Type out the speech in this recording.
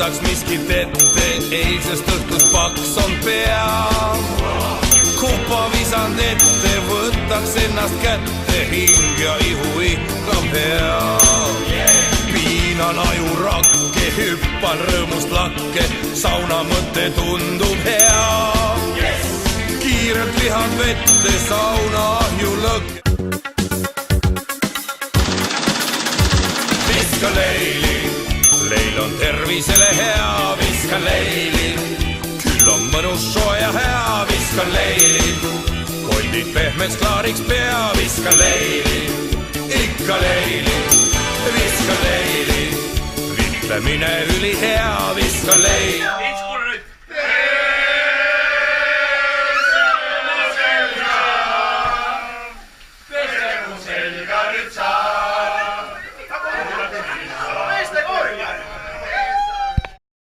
võtaks miskit ette, eilsest õhtust paks on pea. Kupa visand ette, võtaks ennast kätte, hing ja ihu ikka pea. Piinan ajurakke, hüppan rõõmust lakke, sauna mõte tundub hea. Kiirelt lihan vette, sauna ahju lõkke. Viska leili, leil on tervisele hea, viska leili. Küll on mõnus soe ja hea, viska leili. Koldid pehmeks klaariks pea, viska leili. Ikka leili, viska leili. Vitlemine üli hea, viska leili. Pese mu selga nüüd saa.